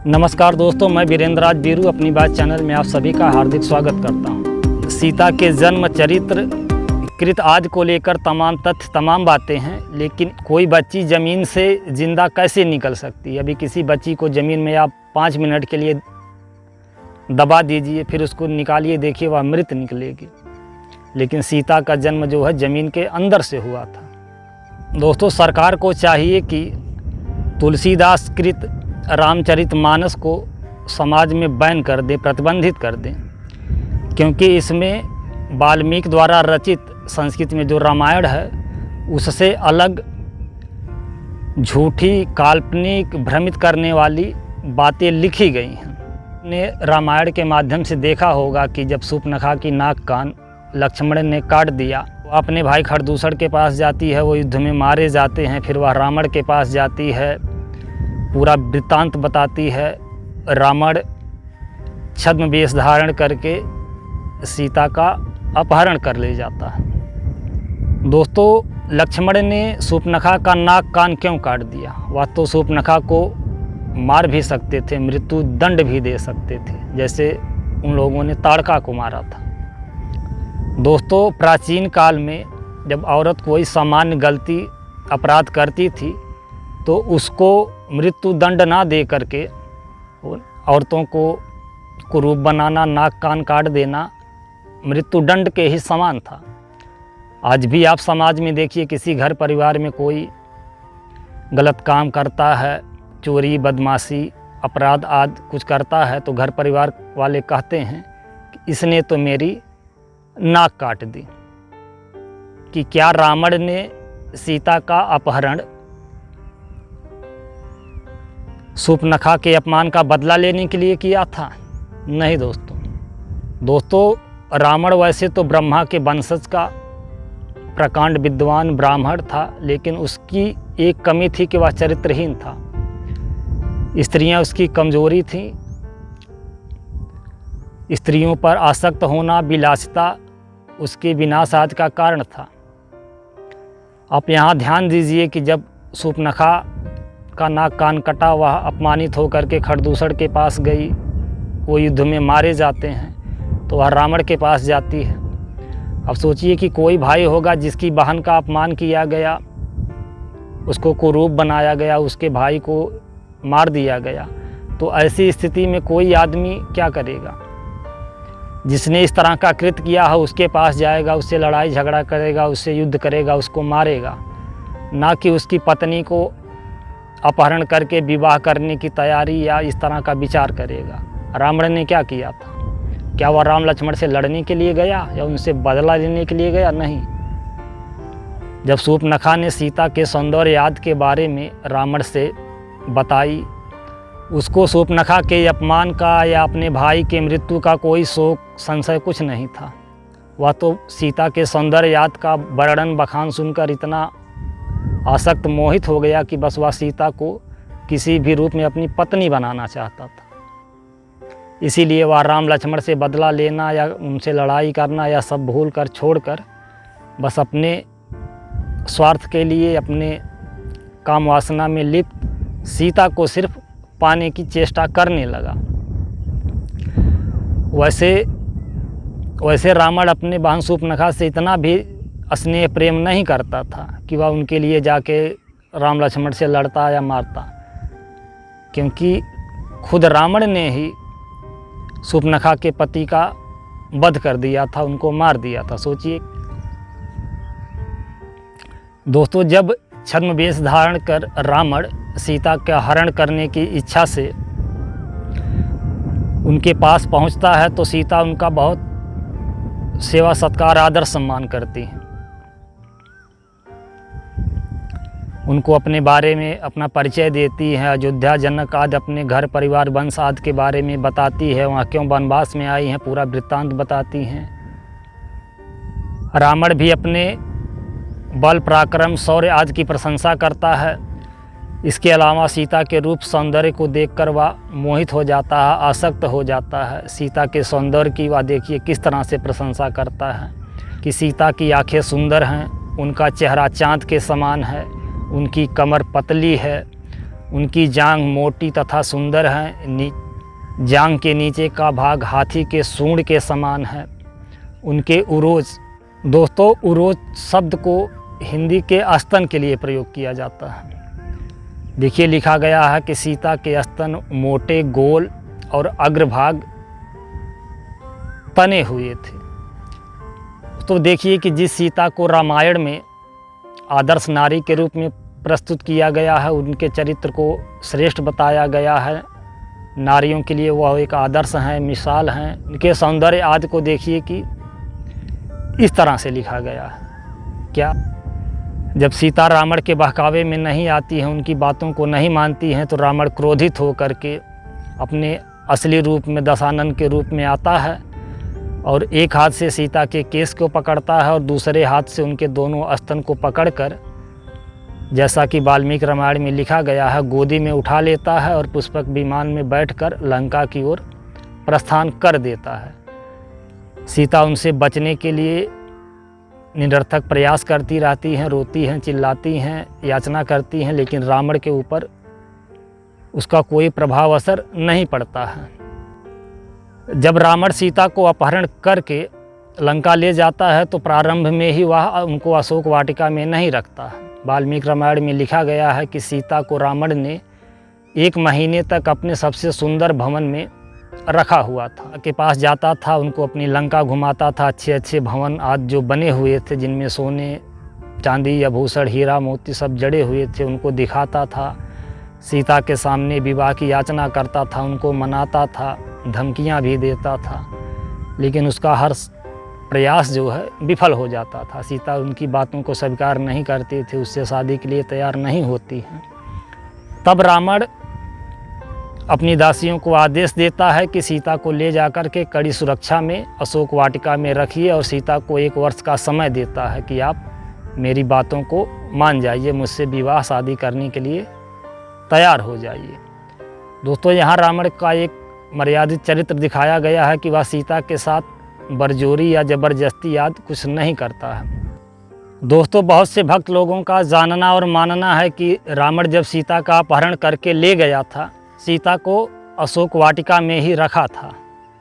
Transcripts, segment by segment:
नमस्कार दोस्तों, मैं वीरेंद्र राज वीरू अपनी बात चैनल में आप सभी का हार्दिक स्वागत करता हूं। सीता के जन्म चरित्र कृत आदि को लेकर तमाम तथ्य तमाम बातें हैं, लेकिन कोई बच्ची ज़मीन से ज़िंदा कैसे निकल सकती है। अभी किसी बच्ची को ज़मीन में आप 5 मिनट के लिए दबा दीजिए, फिर उसको निकालिए, देखिए वह मृत निकलेगी। लेकिन सीता का जन्म जो है ज़मीन के अंदर से हुआ था। दोस्तों, सरकार को चाहिए कि तुलसीदास कृत रामचरितमानस को समाज में बैन कर दें, प्रतिबंधित कर दें, क्योंकि इसमें वाल्मीकि द्वारा रचित संस्कृत में जो रामायण है उससे अलग झूठी, काल्पनिक, भ्रमित करने वाली बातें लिखी गई हैं। ने रामायण के माध्यम से देखा होगा कि जब शूर्पणखा की नाक कान लक्ष्मण ने काट दिया, वो अपने भाई खरदूषण के पास जाती है, वो युद्ध में मारे जाते हैं। फिर वह रावण के पास जाती है, पूरा वृत्तांत बताती है। रावण छद्म वेश धारण करके सीता का अपहरण कर ले जाता है। दोस्तों, लक्ष्मण ने शूर्पणखा का नाक कान क्यों काट दिया? वह तो शूर्पणखा को मार भी सकते थे, मृत्यु दंड भी दे सकते थे, जैसे उन लोगों ने ताड़का को मारा था। दोस्तों, प्राचीन काल में जब औरत कोई सामान्य गलती अपराध करती थी तो उसको मृत्यु दंड ना दे करके औरतों को कुरूप बनाना, नाक कान काट देना मृत्यु दंड के ही समान था। आज भी आप समाज में देखिए, किसी घर परिवार में कोई गलत काम करता है, चोरी, बदमाशी, अपराध आदि कुछ करता है, तो घर परिवार वाले कहते हैं कि इसने तो मेरी नाक काट दी। कि क्या रावण ने सीता का अपहरण शूर्पणखा के अपमान का बदला लेने के लिए किया था? नहीं दोस्तों, रावण वैसे तो ब्रह्मा के वंशज का प्रकांड विद्वान ब्राह्मण था, लेकिन उसकी एक कमी थी कि वह चरित्रहीन था। स्त्रियां उसकी कमजोरी थीं। स्त्रियों पर आसक्त होना, विलासिता उसके विनाश आदि का कारण था। आप यहाँ ध्यान दीजिए कि जब शूर्पणखा का नाक कान कटा, वह अपमानित होकर के खरदूषण के पास गई, वो युद्ध में मारे जाते हैं, तो वह रावण के पास जाती है। अब सोचिए कि कोई भाई होगा जिसकी बहन का अपमान किया गया, उसको कुरूप बनाया गया, उसके भाई को मार दिया गया, तो ऐसी स्थिति में कोई आदमी क्या करेगा? जिसने इस तरह का कृत्य किया है उसके पास जाएगा, उससे लड़ाई झगड़ा करेगा, उससे युद्ध करेगा, उसको मारेगा, ना कि उसकी पत्नी को अपहरण करके विवाह करने की तैयारी या इस तरह का विचार करेगा। रावण ने क्या किया था? क्या वह राम लक्ष्मण से लड़ने के लिए गया या उनसे बदला लेने के लिए गया? नहीं। जब शूर्पणखा ने सीता के सौंदर्य याद के बारे में रावण से बताई, उसको शूर्पणखा के अपमान का या अपने भाई के मृत्यु का कोई शोक संशय कुछ नहीं था। वह तो सीता के सौंदर्य याद का वर्णन बखान सुनकर इतना आसक्त मोहित हो गया कि बस वह सीता को किसी भी रूप में अपनी पत्नी बनाना चाहता था। इसीलिए वह राम लक्ष्मण से बदला लेना या उनसे लड़ाई करना या सब भूल कर छोड़ कर बस अपने स्वार्थ के लिए, अपने काम वासना में लिप्त सीता को सिर्फ पाने की चेष्टा करने लगा। वैसे रावण अपने बहन शूर्पणखा से इतना भी स्नेह प्रेम नहीं करता था कि वह उनके लिए जाके राम लक्ष्मण से लड़ता या मारता, क्योंकि खुद रावण ने ही शूर्पणखा के पति का वध कर दिया था, उनको मार दिया था। सोचिए दोस्तों, जब छद्म वेश धारण कर रावण सीता का हरण करने की इच्छा से उनके पास पहुंचता है, तो सीता उनका बहुत सेवा सत्कार, आदर सम्मान करती हैं। उनको अपने बारे में अपना परिचय देती है, अयोध्या, जनक आदि अपने घर परिवार वंश आदि के बारे में बताती है, वहाँ क्यों वनवास में आई हैं पूरा वृत्तांत बताती हैं। रावण भी अपने बल, पराक्रम, शौर्य आदि की प्रशंसा करता है। इसके अलावा सीता के रूप सौंदर्य को देखकर वह मोहित हो जाता है, आसक्त हो जाता है। सीता के सौंदर्य की वह देखिए किस तरह से प्रशंसा करता है कि सीता की आंखें सुंदर हैं, उनका चेहरा चाँद के समान है, उनकी कमर पतली है, उनकी जांघ मोटी तथा सुंदर है। जांघ के नीचे का भाग हाथी के सूंड के समान है। उनके उरोज, दोस्तों उरोज शब्द को हिंदी के स्तन के लिए प्रयोग किया जाता है। देखिए लिखा गया है कि सीता के स्तन मोटे, गोल और अग्रभाग तने हुए थे। तो देखिए कि जिस सीता को रामायण में आदर्श नारी के रूप में प्रस्तुत किया गया है, उनके चरित्र को श्रेष्ठ बताया गया है। नारियों के लिए वह एक आदर्श हैं, मिसाल हैं। उनके सौंदर्य आदि को देखिए कि इस तरह से लिखा गया है। क्या जब सीता रावण के बहकावे में नहीं आती हैं, उनकी बातों को नहीं मानती हैं, तो रावण क्रोधित होकर के अपने असली रूप में दशानन के रूप में आता है और एक हाथ से सीता के केस को पकड़ता है और दूसरे हाथ से उनके दोनों स्तन को पकड़कर, जैसा कि वाल्मीकि रामायण में लिखा गया है, गोदी में उठा लेता है और पुष्पक विमान में बैठकर लंका की ओर प्रस्थान कर देता है। सीता उनसे बचने के लिए निरर्थक प्रयास करती रहती हैं, रोती हैं, चिल्लाती हैं, याचना करती हैं, लेकिन रावण के ऊपर उसका कोई प्रभाव असर नहीं पड़ता है। जब रावण सीता को अपहरण करके लंका ले जाता है तो प्रारंभ में ही वह उनको अशोक वाटिका में नहीं रखता है। वाल्मीकि रामायण में लिखा गया है कि सीता को रावण ने 1 महीने तक अपने सबसे सुंदर भवन में रखा हुआ था। के पास जाता था, उनको अपनी लंका घुमाता था, अच्छे अच्छे भवन आदि जो बने हुए थे, जिनमें सोने चांदी आभूषण हीरा मोती सब जड़े हुए थे, उनको दिखाता था। सीता के सामने विवाह की याचना करता था, उनको मनाता था, धमकियां भी देता था, लेकिन उसका हर प्रयास जो है विफल हो जाता था। सीता उनकी बातों को स्वीकार नहीं करती थी, उससे शादी के लिए तैयार नहीं होती हैं। तब रावण अपनी दासियों को आदेश देता है कि सीता को ले जाकर के कड़ी सुरक्षा में अशोक वाटिका में रखिए और सीता को 1 वर्ष का समय देता है कि आप मेरी बातों को मान जाइए, मुझसे विवाह शादी करने के लिए तैयार हो जाइए। दोस्तों यहाँ रावण का एक मर्यादित चरित्र दिखाया गया है कि वह सीता के साथ बरजोरी या ज़बरदस्ती आदि कुछ नहीं करता है। दोस्तों बहुत से भक्त लोगों का जानना और मानना है कि रावण जब सीता का अपहरण करके ले गया था, सीता को अशोक वाटिका में ही रखा था।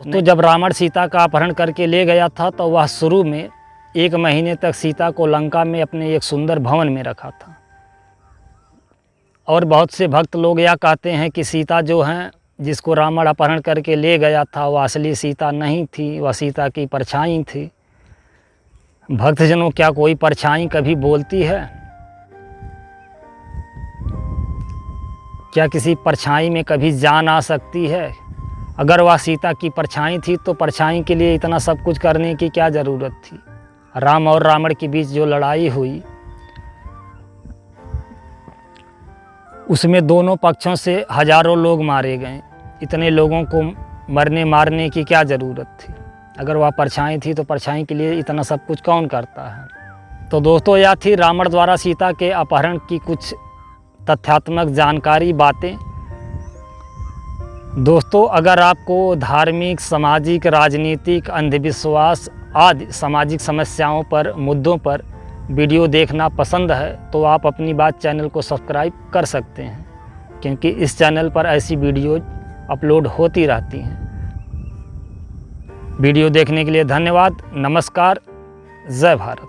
तो जब रावण सीता का अपहरण करके ले गया था तो वह शुरू में 1 महीने तक सीता को लंका में अपने एक सुंदर भवन में रखा था। और बहुत से भक्त लोग यह कहते हैं कि सीता जो हैं, जिसको रावण अपहरण करके ले गया था, वह असली सीता नहीं थी, वह सीता की परछाई थी। भक्तजनों, क्या कोई परछाई कभी बोलती है? क्या किसी परछाई में कभी जान आ सकती है? अगर वह सीता की परछाई थी तो परछाई के लिए इतना सब कुछ करने की क्या ज़रूरत थी? राम और रावण के बीच जो लड़ाई हुई, उसमें दोनों पक्षों से हजारों लोग मारे गए। इतने लोगों को मारने की क्या ज़रूरत थी? अगर वह परछाई थी तो परछाई के लिए इतना सब कुछ कौन करता है? तो दोस्तों यह थी रावण द्वारा सीता के अपहरण की कुछ तथ्यात्मक जानकारी, बातें। दोस्तों अगर आपको धार्मिक, सामाजिक, राजनीतिक, अंधविश्वास आदि सामाजिक समस्याओं पर, मुद्दों पर वीडियो देखना पसंद है तो आप अपनी बात चैनल को सब्सक्राइब कर सकते हैं, क्योंकि इस चैनल पर ऐसी वीडियो अपलोड होती रहती हैं। वीडियो देखने के लिए धन्यवाद। नमस्कार। जय भारत।